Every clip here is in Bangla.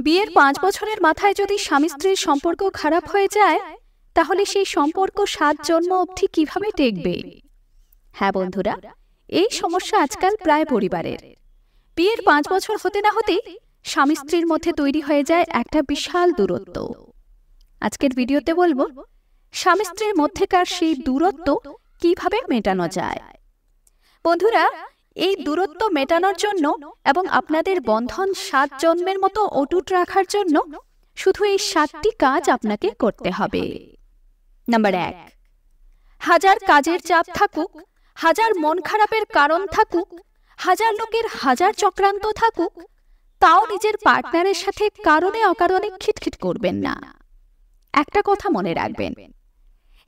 বিয়ের ৫ বছরের মাথায় যদি স্বামী স্ত্রীর সম্পর্ক খারাপ হয়ে যায়, তাহলে সেই সম্পর্ক ৭ জন্ম অবধি কিভাবে টেকবে? হ্যাঁ বন্ধুরা, এই সমস্যা আজকাল প্রায় পরিবারের। বিয়ের ৫ বছর হতে না হতেই স্বামী স্ত্রীর মধ্যে তৈরি হয়ে যায় একটা বিশাল দূরত্ব। আজকের ভিডিওতে বলবো স্বামী স্ত্রীর মধ্যেকার সেই দূরত্ব কিভাবে মেটানো যায়। বন্ধুরা, এই দূরত্ব মেটানোর জন্য এবং আপনাদের বন্ধন ৭ জন্মের মতো অটুট রাখার জন্য শুধু এই ৭টি কাজ আপনাকে করতে হবে। নাম্বার ১, হাজার কাজের চাপ থাকুক, হাজার মন খারাপের কারণ থাকুক, হাজার লোকের হাজার চক্রান্ত থাকুক, তাও নিজের পার্টনারের সাথে কারণে অকারণে খিটখিট করবেন না। একটা কথা মনে রাখবেন,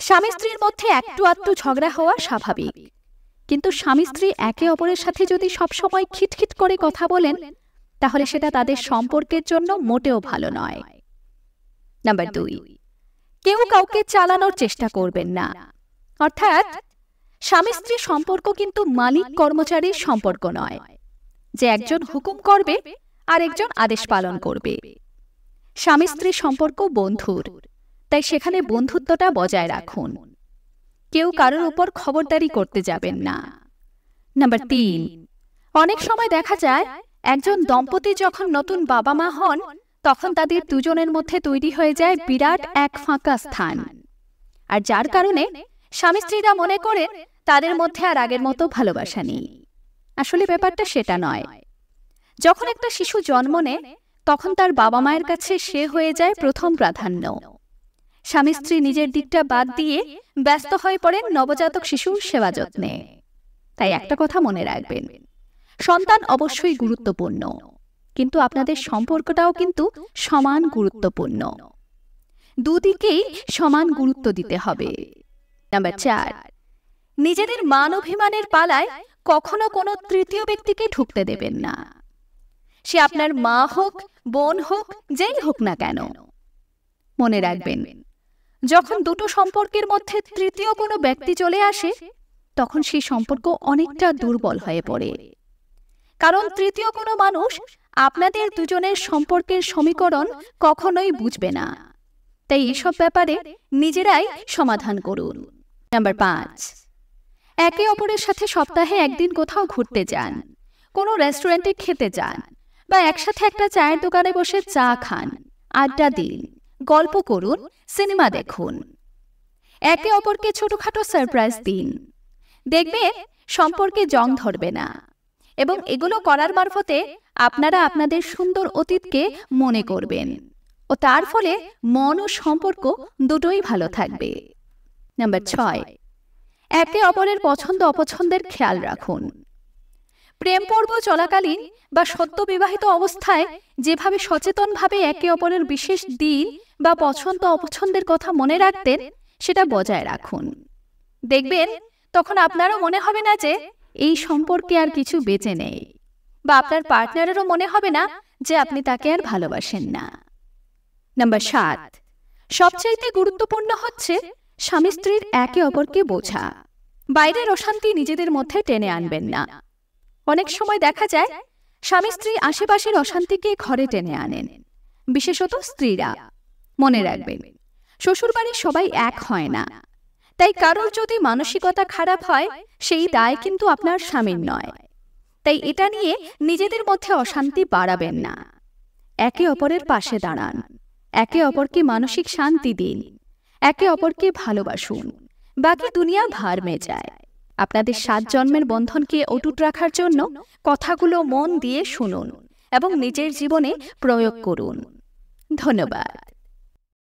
স্বামী স্ত্রীর মধ্যে একটু আধটু ঝগড়া হওয়া স্বাভাবিক, কিন্তু স্বামী স্ত্রী একে অপরের সাথে যদি সবসময় খিটখিট করে কথা বলেন, তাহলে সেটা তাদের সম্পর্কের জন্য মোটেও ভালো নয়। নাম্বার ২, কেউ কাউকে চালানোর চেষ্টা করবেন না। অর্থাৎ স্বামী স্ত্রী সম্পর্ক কিন্তু মালিক কর্মচারীর সম্পর্ক নয়, যে একজন হুকুম করবে আর একজন আদেশ পালন করবে। স্বামী স্ত্রী সম্পর্ক বন্ধুর, তাই সেখানে বন্ধুত্বটা বজায় রাখুন। কেউ কারোর উপর খবরদারি করতে যাবেন না। নাম্বার ৩, অনেক সময় দেখা যায় একজন দম্পতি যখন নতুন বাবা মা হন, তখন তাদের দুজনের মধ্যে তৈরি হয়ে যায় বিরাট এক ফাঁকা স্থান, আর যার কারণে স্বামী স্ত্রীরা মনে করেন তাদের মধ্যে আর আগের মতো ভালোবাসা নেই। আসলে ব্যাপারটা সেটা নয়। যখন একটা শিশু জন্ম নেয়, তখন তার বাবা মায়ের কাছে সে হয়ে যায় প্রথম প্রাধান্য। স্বামী স্ত্রী নিজের দিকটা বাদ দিয়ে ব্যস্ত হয়ে পড়েন নবজাতক শিশুর সেবা যত্নে। তাই একটা কথা মনে রাখবেন, সন্তান অবশ্যই গুরুত্বপূর্ণ, কিন্তু আপনাদের সম্পর্কটাও কিন্তু সমান গুরুত্বপূর্ণ। দুদিকেই সমান গুরুত্ব দিতে হবে। নাম্বার ৪, নিজেদের মান অভিমানের পালায় কখনো কোনো তৃতীয় ব্যক্তিকে ঢুকতে দেবেন না। সে আপনার মা হোক, বোন হোক, যেই হোক না কেন। মনে রাখবেন, যখন দুটো সম্পর্কের মধ্যে তৃতীয় কোনো ব্যক্তি চলে আসে, তখন সেই সম্পর্ক অনেকটা দুর্বল হয়ে পড়ে। কারণ তৃতীয় কোনো মানুষ আপনাদের দুজনের সম্পর্কের সমীকরণ কখনোই বুঝবে না। তাই এসব ব্যাপারে নিজেরাই সমাধান করুন। নাম্বার ৫, একে অপরের সাথে সপ্তাহে একদিন কোথাও ঘুরতে যান, কোনো রেস্টুরেন্টে খেতে যান, বা একসাথে একটা চায়ের দোকানে বসে চা খান, আড্ডা দিন, গল্প করুন, সিনেমা দেখুন। একে অপরকে ছোটখাটো সারপ্রাইজ দিন। দেখবে সম্পর্কে জং ধরবে না, এবং এগুলো করার মারফতে আপনারা আপনাদের সুন্দর অতীতকে মনে করবেন, ও তার ফলে মন ও সম্পর্ক দুটোই ভালো থাকবে। নাম্বার ৬, একে অপরের পছন্দ অপছন্দের খেয়াল রাখুন। প্রেম পর্ব চলাকালীন বা সদ্য বিবাহিত অবস্থায় যেভাবে সচেতনভাবে একে অপরের বিশেষ দিন বা পছন্দ অপছন্দের কথা মনে রাখতেন, সেটা বজায় রাখুন। দেখবেন তখন আপনারও মনে হবে না যে এই সম্পর্কে আর কিছু বেঁচে নেই, বা আপনার পার্টনারেরও মনে হবে না যে আপনি তাকে আর ভালোবাসেন না। নাম্বার ৭, সবচাইতে গুরুত্বপূর্ণ হচ্ছে স্বামী স্ত্রীর একে অপরকে বোঝা। বাইরের অশান্তি নিজেদের মধ্যে টেনে আনবেন না। অনেক সময় দেখা যায় স্বামী স্ত্রী আশেপাশের অশান্তিকে ঘরে টেনে আনেন, বিশেষত স্ত্রীরা। মনে রাখবেন, শ্বশুরবাড়ির সবাই এক হয় না। তাই কারোর যদি মানসিকতা খারাপ হয়, সেই দায় কিন্তু আপনার স্বামীর নয়। তাই এটা নিয়ে নিজেদের মধ্যে অশান্তি বাড়াবেন না। একে অপরের পাশে দাঁড়ান, একে অপরকে মানসিক শান্তি দিন, একে অপরকে ভালোবাসুন। বাকি দুনিয়া ভার মেয়ে যায়। আপনাদের ৭ জন্মের বন্ধনকে অটুট রাখার জন্য কথাগুলো মন দিয়ে শুনুন এবং নিজের জীবনে প্রয়োগ করুন। ধন্যবাদ।